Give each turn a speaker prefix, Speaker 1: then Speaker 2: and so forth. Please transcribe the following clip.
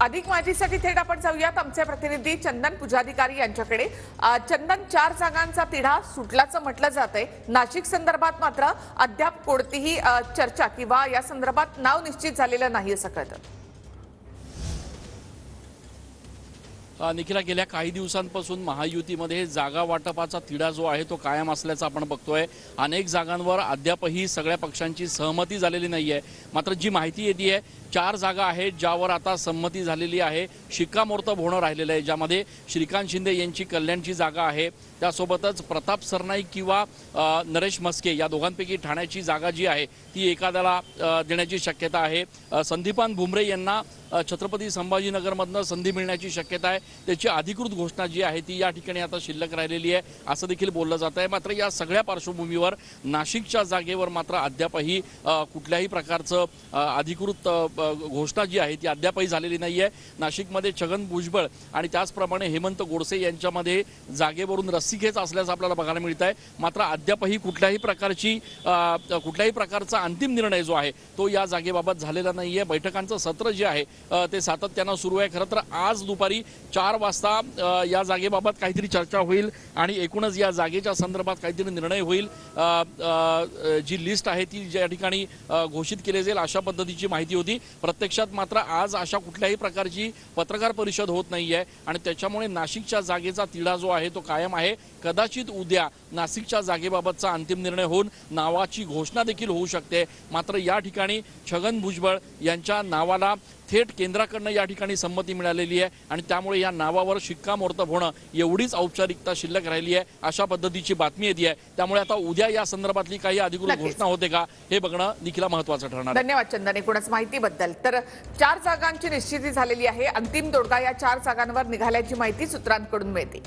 Speaker 1: अधिक माहितीसाठी थेट आपण जाऊयात आमचे प्रतिनिधी चंदन पुजाधिकारी यांच्याकडे। चंदन, 4 जागांचा तिढा सुटल्याचं म्हटलं जातंय। नाशिक संदर्भात मात्र अद्याप कोणतीही चर्चा किंवा या संदर्भात नाव निश्चित झालेलं नाही असं कळतं।
Speaker 2: निखिला, गेल्या काही दिवसांपासून महायुतीमध्ये जागा वाटपाचा तिढा जो आहे तो कायम असल्याचं आपण बघतोय। अनेक जागांवर अद्यापही सगळ्या पक्षांची सहमती झालेली नाहीये। मात्र जी माहिती येते 4 जागा आहेत ज्यावर आता संमती झालेली आहे, शिक्कामोर्तब होणं राहिलेलं आहे, ज्यामध्ये श्रीकांत शिंदे यांची कल्याणची जागा आहे, त्यासोबतच प्रताप सरनाईक किंवा नरेश म्हस्के या दोघांपैकी ठाण्याची जागा जी आहे ती एखाद्याला देण्याची शक्यता आहे। संदीपान भुमरे यांना छत्रपती संभाजीनगरमधनं संधी मिळण्याची शक्यता आहे। त्याची अधिकृत घोषणा जी आहे ती या ठिकाणी आता शिल्लक राहिलेली आहे असं देखील बोललं जात आहे। मात्र या सगळ्या पार्श्वभूमीवर नाशिकच्या जागेवर मात्र अद्यापही कुठल्याही प्रकारचं अधिकृत घोषणा जी आहे ती अद्यापही झालेली नाही आहे। नाशिकमध्ये छगन भुजबळ आणि त्याचप्रमाणे हेमंत गोडसे यांच्यामध्ये जागेवरून रस्सीखेच असल्याचं आपल्याला बघायला मिळत आहे। मात्र अद्यापही कुठल्याही प्रकारचा अंतिम निर्णय जो आहे तो या जागेबाबत झालेला नाही आहे। बैठकांचं सत्र जे आहे ते सातत्यानं सुरू आहे। खरं तर आज दुपारी 4 वाजता या जागेबाबत काहीतरी चर्चा होईल आणि एकूणच या जागेच्या संदर्भात काहीतरी निर्णय होईल। जी लिस्ट आहे ती ज्या ठिकाणी घोषित केली जाईल अशा पद्धतीची माहिती होती। प्रत्यक्षात मात्र आज अशा कुठल्याही प्रकारची पत्रकार परिषद होत नाहीये आणि त्याच्यामुळे नाशिकच्या जागेचा तिढा जो आहे तो कायम आहे। कदाचित उद्या नाशिकच्या जागेबाबतचा अंतिम निर्णय होऊन नावाची घोषणा देखील होऊ शकते। मात्र या ठिकाणी छगन भुजबळ यांच्या नावाला थेट केंद्राकडनं या ठिकाणी संमती मिळालेली आहे आणि त्यामुळे या नावावर शिक्कामोर्तब होणं एवढीच औपचारिकता शिल्लक राहिली आहे अशा पद्धतीची बातमी येते आहे। त्यामुळे आता उद्या या संदर्भातली काही अधिकृत घोषणा होते का हे बघणं निखिला महत्त्वाचं ठरणार आहे।
Speaker 1: धन्यवाद चंदन एकूणच माहितीबद्दल। तर 4 जागांची निश्चिती झालेली आहे। अंतिम तोडगा या 4 जागांवर निघाल्याची माहिती सूत्रांकडून मिळते।